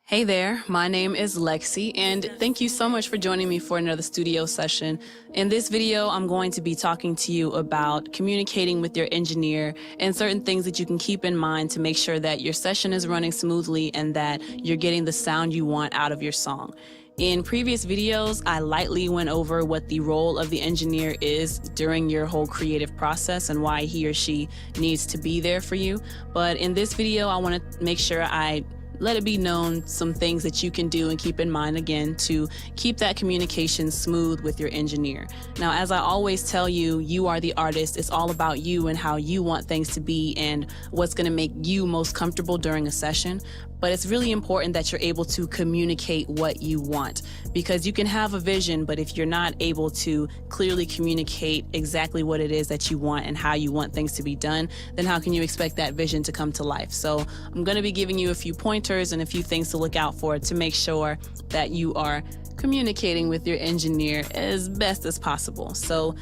Hey there, my name is Lexi, and thank you so much for joining me for another studio session. In this video, I'm going to be talking to you about communicating with your engineer and certain things that you can keep in mind to make sure that your session is running smoothly and that you're getting the sound you want out of your song. In previous videos, I lightly went over what the role of the engineer is during your whole creative process and why he or she needs to be there for you. But in this video, I want to make sure I let it be known some things that you can do and keep in mind, again, to keep that communication smooth with your engineer. Now, as I always tell you, you are the artist. It's all about you and how you want things to be and what's going to make you most comfortable during a session. But it's really important that you're able to communicate what you want, because you can have a vision, but if you're not able to clearly communicate exactly what it is that you want and how you want things to be done, then how can you expect that vision to come to life? So I'm going to be giving you a few pointers and a few things to look out for to make sure that you are communicating with your engineer as best as possible. So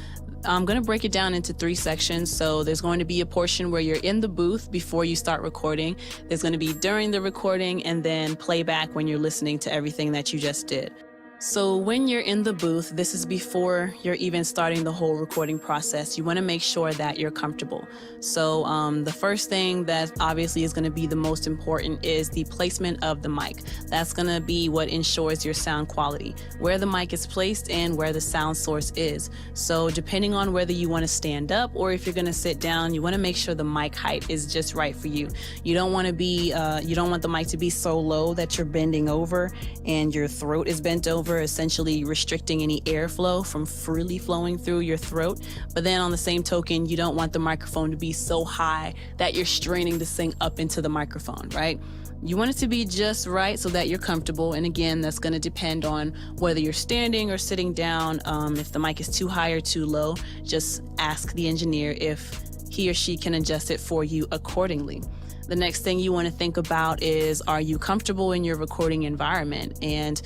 I'm going to break it down into 3 sections. So there's going to be a portion where you're in the booth before you start recording. There's going to be during the recording, and then playback when you're listening to everything that you just did. So when you're in the booth, this is before you're even starting the whole recording process. You want to make sure that you're comfortable. So the first thing that obviously is going to be the most important is the placement of the mic. That's going to be what ensures your sound quality, where the mic is placed and where the sound source is. So depending on whether you want to stand up or if you're going to sit down, you want to make sure the mic height is just right for you. You don't want to be, you don't want the mic to be so low that you're bending over and your throat is bent over, essentially restricting any airflow from freely flowing through your throat. But then on the same token, you don't want the microphone to be so high that you're straining the thing up into the microphone, right? You want it to be just right so that you're comfortable. And again, that's going to depend on whether you're standing or sitting down. If the mic is too high or too low, just ask the engineer if he or she can adjust it for you accordingly. The next thing you want to think about is, are you comfortable in your recording environment? And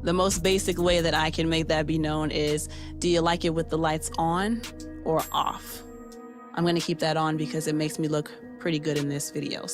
the most basic way that I can make that be known is, do you like it with the lights on or off? I'm going to keep that on because it makes me look pretty good in this video.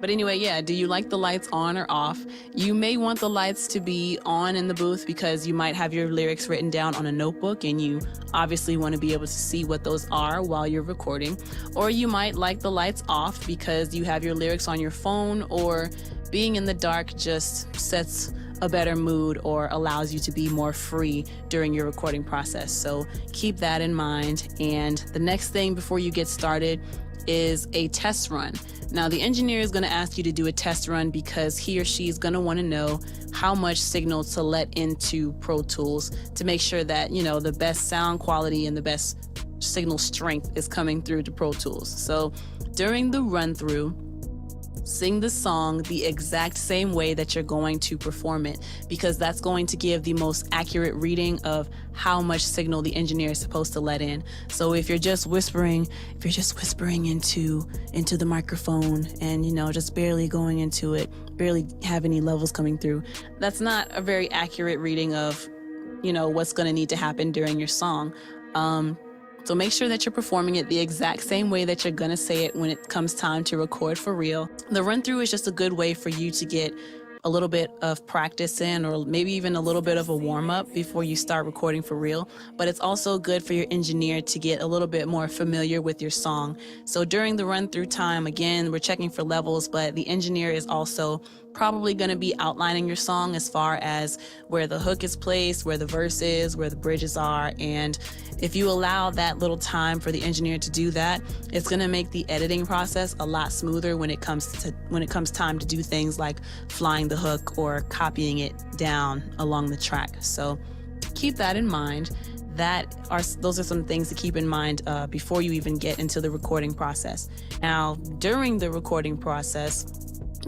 But anyway, yeah, do you like the lights on or off? You may want the lights to be on in the booth because you might have your lyrics written down on a notebook and you obviously want to be able to see what those are while you're recording. Or you might like the lights off because you have your lyrics on your phone, or being in the dark just sets a better mood or allows you to be more free during your recording process. So keep that in mind. And the next thing before you get started is a test run. Now, the engineer is going to ask you to do a test run because he or she is going to want to know how much signal to let into Pro Tools to make sure that, you know, the best sound quality and the best signal strength is coming through to Pro Tools. So during the run through, sing the song the exact same way that you're going to perform it, because that's going to give the most accurate reading of how much signal the engineer is supposed to let in. So if you're just whispering into the microphone and, you know, just barely going into it, barely have any levels coming through, that's not a very accurate reading of, you know, what's going to need to happen during your song. So make sure that you're performing it the exact same way that you're gonna say it when it comes time to record for real. The run through is just a good way for you to get a little bit of practice in, or maybe even a little bit of a warm-up before you start recording for real. But it's also good for your engineer to get a little bit more familiar with your song. So during the run-through time, again, we're checking for levels, but the engineer is also probably going to be outlining your song as far as where the hook is placed, where the verse is, where the bridges are. And if you allow that little time for the engineer to do that, it's going to make the editing process a lot smoother when it comes time to do things like flying the hook or copying it down along the track. So keep that in mind. Those are some things to keep in mind before you even get into the recording process. Now, during the recording process,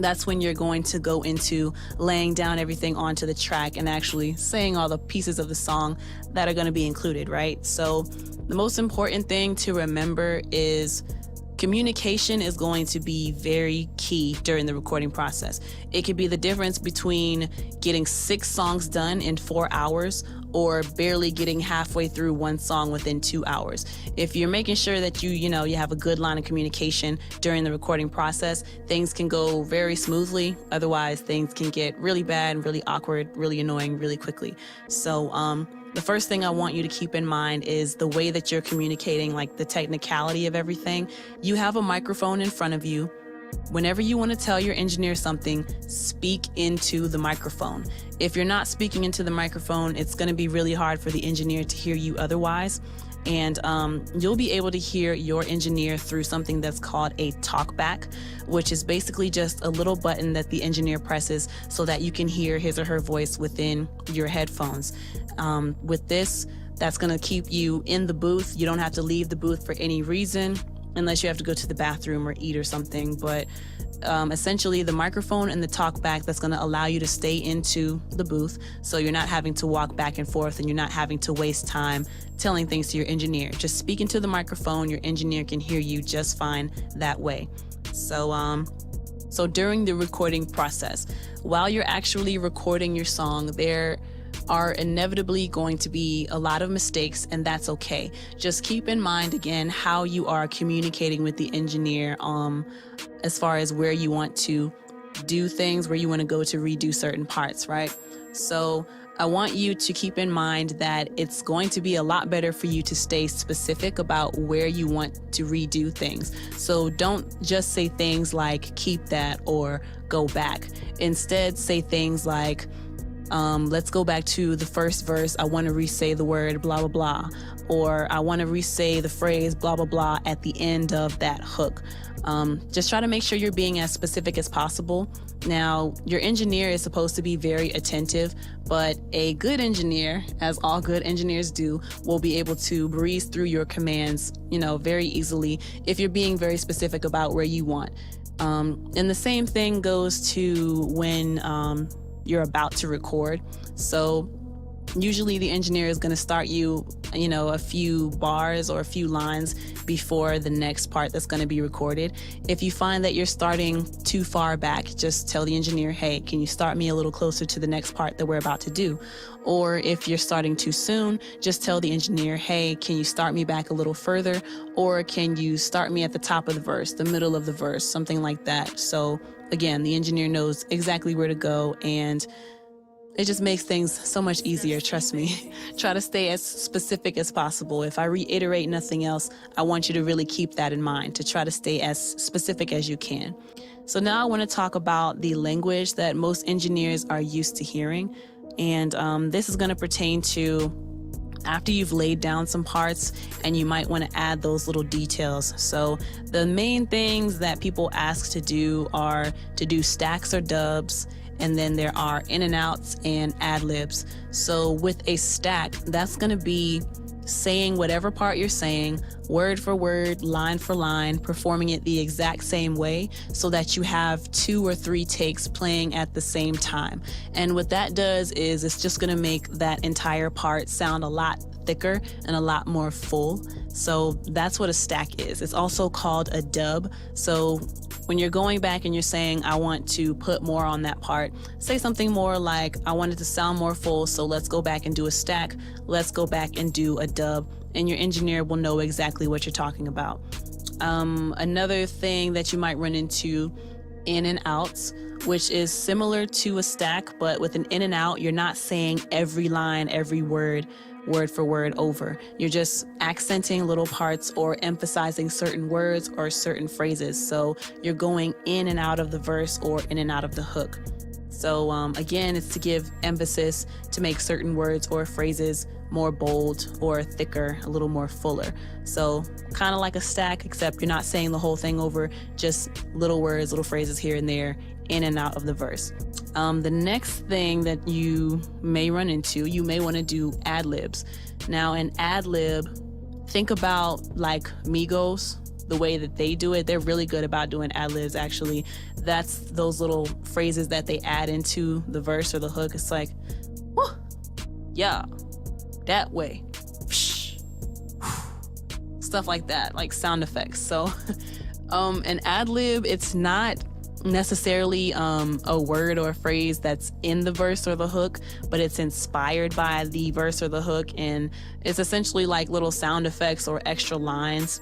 that's when you're going to go into laying down everything onto the track and actually saying all the pieces of the song that are going to be included, right? So the most important thing to remember is communication is going to be very key during the recording process. It could be the difference between getting 6 songs done in 4 hours or barely getting halfway through one song within 2 hours. If you're making sure that you have a good line of communication during the recording process, things can go very smoothly. Otherwise, things can get really bad and really awkward, really annoying really quickly. So the first thing I want you to keep in mind is the way that you're communicating, like the technicality of everything. You have a microphone in front of you. Whenever you want to tell your engineer something, speak into the microphone. If you're not speaking into the microphone, it's going to be really hard for the engineer to hear you otherwise. And you'll be able to hear your engineer through something that's called a talkback, which is basically just a little button that the engineer presses so that you can hear his or her voice within your headphones. With this, that's going to keep you in the booth. You don't have to leave the booth for any reason, unless you have to go to the bathroom or eat or something. But essentially the microphone and the talkback, that's going to allow you to stay into the booth, so you're not having to walk back and forth and you're not having to waste time telling things to your engineer. Just speak into the microphone, your engineer can hear you just fine that way. So during the recording process, while you're actually recording your song, there are inevitably going to be a lot of mistakes, and that's okay. Just keep in mind, again, how you are communicating with the engineer as far as where you want to do things, where you want to go to redo certain parts, right? So I want you to keep in mind that it's going to be a lot better for you to stay specific about where you want to redo things. So don't just say things like keep that or go back. Instead, say things like, let's go back to the first verse. I want to re-say the word blah, blah, blah. Or I want to re-say the phrase blah, blah, blah at the end of that hook. Just try to make sure you're being as specific as possible. Now, your engineer is supposed to be very attentive, but a good engineer, as all good engineers do, will be able to breeze through your commands, very easily if you're being very specific about where you want. And the same thing goes to when you're about to record. So usually the engineer is going to start you, a few bars or a few lines before the next part that's going to be recorded. If you find that you're starting too far back, just tell the engineer, hey, can you start me a little closer to the next part that we're about to do? Or if you're starting too soon, just tell the engineer, hey, can you start me back a little further? Or can you start me at the top of the verse, the middle of the verse, something like that. So again, the engineer knows exactly where to go, and it just makes things so much easier, trust me. Try to stay as specific as possible. If I reiterate nothing else, I want you to really keep that in mind, to try to stay as specific as you can. So now I want to talk about the language that most engineers are used to hearing. And this is going to pertain to after you've laid down some parts and you might want to add those little details. So the main things that people ask to do are to do stacks or dubs, and then there are in and outs and ad libs. So with a stack, that's going to be saying whatever part you're saying, word for word, line for line, performing it the exact same way so that you have 2 or 3 takes playing at the same time. And what that does is it's just going to make that entire part sound a lot thicker and a lot more full. So that's what a stack is. It's also called a dub. So when you're going back and you're saying, I want to put more on that part, say something more like, I want it to sound more full, so let's go back and do a stack. Let's go back and do a dub. And your engineer will know exactly what you're talking about. Another thing that you might run into, in and outs, which is similar to a stack, but with an in and out, you're not saying every line, every word for word over. You're just accenting little parts or emphasizing certain words or certain phrases. So you're going in and out of the verse or in and out of the hook. So again, it's to give emphasis, to make certain words or phrases more bold or thicker, a little more fuller. So kind of like a stack, except you're not saying the whole thing over, just little words, little phrases here and there, in and out of the verse. The next thing that you may run into, you may want to do ad libs. Now, an ad lib, think about like Migos, the way that they do it. They're really good about doing ad libs, actually. That's those little phrases that they add into the verse or the hook. It's like, whoo, yeah, that way, psh, stuff like that, like sound effects. So an ad lib, it's not necessarily a word or a phrase that's in the verse or the hook, but it's inspired by the verse or the hook, and it's essentially like little sound effects or extra lines.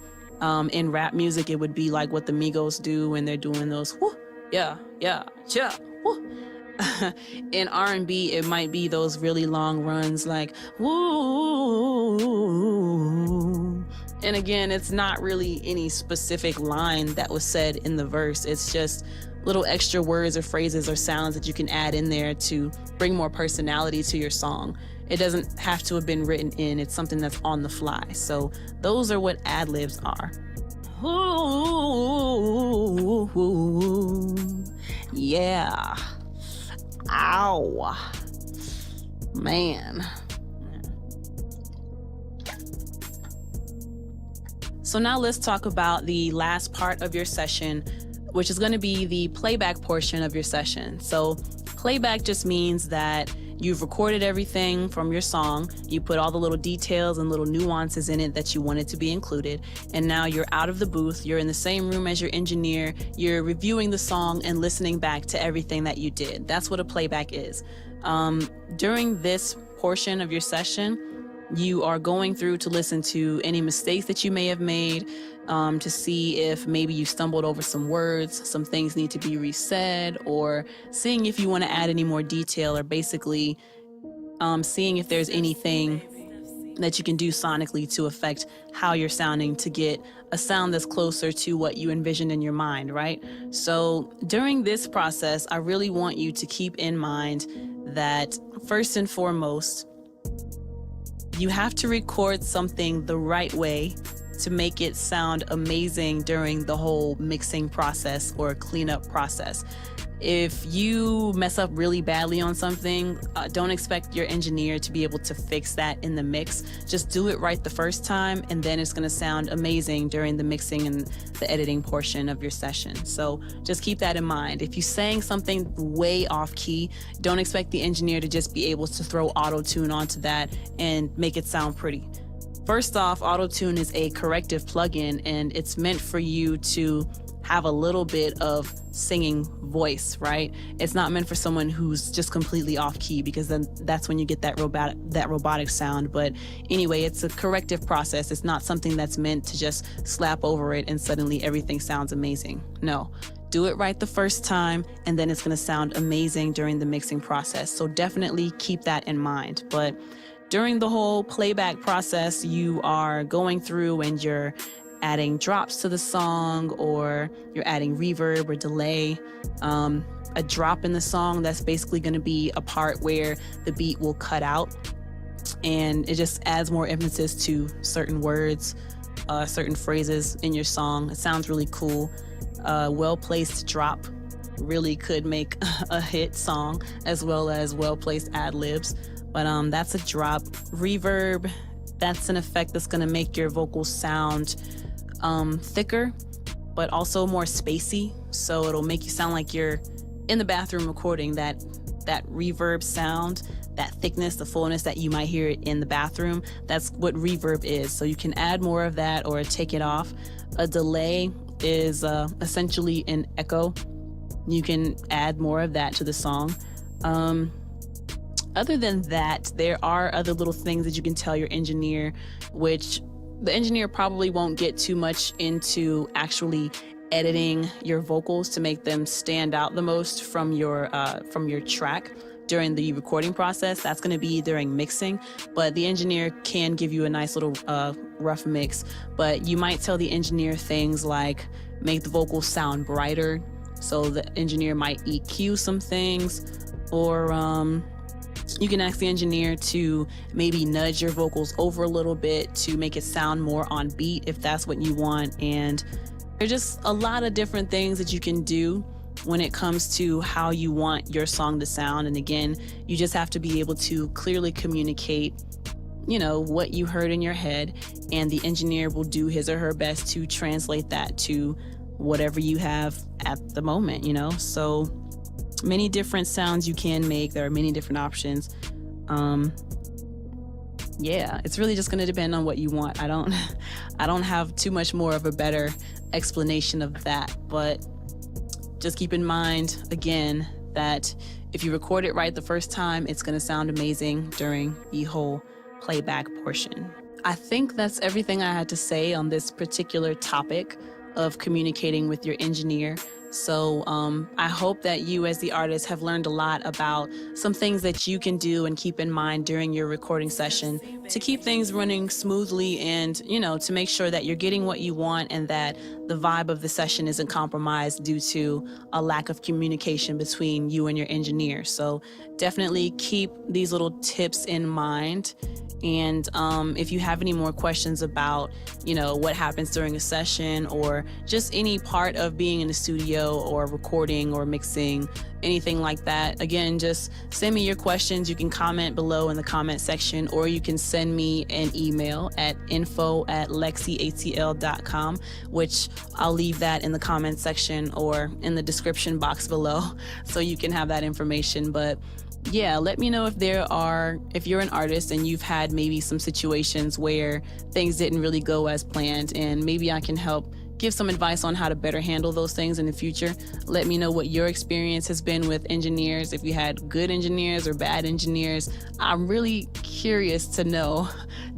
In rap music, it would be like what the Migos do when they're doing those whoo, yeah, yeah, yeah, whoo. In R&B, it might be those really long runs like woo. And again, it's not really any specific line that was said in the verse. It's just little extra words or phrases or sounds that you can add in there to bring more personality to your song. It doesn't have to have been written in. It's something that's on the fly. So those are what ad-libs are. Ooh, yeah. Ow. Man. So now let's talk about the last part of your session, which is going to be the playback portion of your session. So playback just means that you've recorded everything from your song, you put all the little details and little nuances in it that you wanted to be included, and now you're out of the booth, you're in the same room as your engineer, you're reviewing the song and listening back to everything that you did. That's what a playback is. During this portion of your session, you are going through to listen to any mistakes that you may have made, to see if maybe you stumbled over some words, some things need to be resaid, or seeing if you want to add any more detail, or basically seeing if there's anything that you can do sonically to affect how you're sounding to get a sound that's closer to what you envisioned in your mind, right? So during this process, I really want you to keep in mind that first and foremost, you have to record something the right way to make it sound amazing during the whole mixing process or cleanup process. If you mess up really badly on something, don't expect your engineer to be able to fix that in the mix. Just do it right the first time, and then it's going to sound amazing during the mixing and the editing portion of your session. So just keep that in mind. If you sang something way off key, don't expect the engineer to just be able to throw auto-tune onto that and make it sound pretty. First off, auto-tune is a corrective plugin, and it's meant for you to have a little bit of singing voice, right? It's not meant for someone who's just completely off key, because then that's when you get that robotic sound. But anyway, it's a corrective process. It's not something that's meant to just slap over it and suddenly everything sounds amazing. No, do it right the first time, and then it's going to sound amazing during the mixing process. So definitely keep that in mind. But during the whole playback process, you are going through and you're adding drops to the song, or you're adding reverb or delay. A drop in the song, that's basically going to be a part where the beat will cut out, and it just adds more emphasis to certain words, certain phrases in your song. It sounds really cool. Well-placed drop really could make a hit song, as well as well-placed ad-libs. But that's a drop. Reverb, that's an effect that's going to make your vocals sound thicker, but also more spacey. So it'll make you sound like you're in the bathroom recording. That reverb sound, that thickness, the fullness that you might hear it in the bathroom, that's what reverb is. So you can add more of that or take it off. A delay is essentially an echo. You can add more of that to the song. Other than that, there are other little things that you can tell your engineer, which the engineer probably won't get too much into actually editing your vocals to make them stand out the most from your track during the recording process. That's going to be during mixing, but the engineer can give you a nice little rough mix. But you might tell the engineer things like make the vocals sound brighter. So the engineer might EQ some things, or you can ask the engineer to maybe nudge your vocals over a little bit to make it sound more on beat if that's what you want. And there's just a lot of different things that you can do when it comes to how you want your song to sound. And again, you just have to be able to clearly communicate, what you heard in your head, and the engineer will do his or her best to translate that to whatever you have at the moment, So many different sounds you can make. There are many different options. It's really just going to depend on what you want. I don't have too much more of a better explanation of that, but just keep in mind, again, that if you record it right the first time, it's going to sound amazing during the whole playback portion. I think that's everything I had to say on this particular topic of communicating with your engineer. So I hope that you as the artist have learned a lot about some things that you can do and keep in mind during your recording session to keep things running smoothly and, to make sure that you're getting what you want and that the vibe of the session isn't compromised due to a lack of communication between you and your engineer. So definitely keep these little tips in mind. And if you have any more questions about, what happens during a session or just any part of being in the studio or recording or mixing, anything like that, again, just send me your questions. You can comment below in the comment section, or you can send me an email at info@LexCATL.com, which I'll leave that in the comment section or in the description box below so you can have that information. But yeah, let me know if you're an artist and you've had maybe some situations where things didn't really go as planned, and maybe I can help give some advice on how to better handle those things in the future. Let me know what your experience has been with engineers, if you had good engineers or bad engineers. I'm really curious to know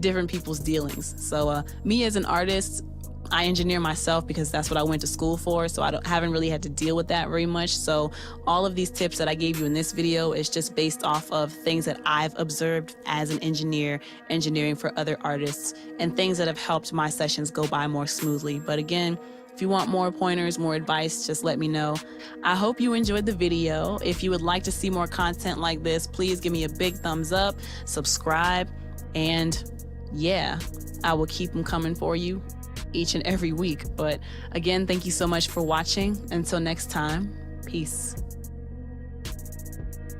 different people's dealings. So me as an artist, I engineer myself because that's what I went to school for, so I haven't really had to deal with that very much. So all of these tips that I gave you in this video is just based off of things that I've observed as an engineer, engineering for other artists, and things that have helped my sessions go by more smoothly. But again, if you want more pointers, more advice, just let me know. I hope you enjoyed the video. If you would like to see more content like this, please give me a big thumbs up, subscribe, and yeah, I will keep them coming for you each and every week. But again, thank you so much for watching. Until next time, peace.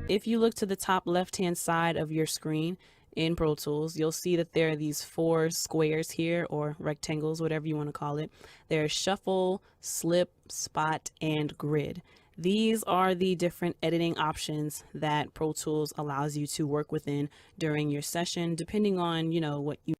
If you look to the top left-hand side of your screen in Pro Tools, you'll see that there are these 4 squares here, or rectangles, whatever you want to call it. There's shuffle, slip, spot, and grid. These are the different editing options that Pro Tools allows you to work within during your session, depending on, what you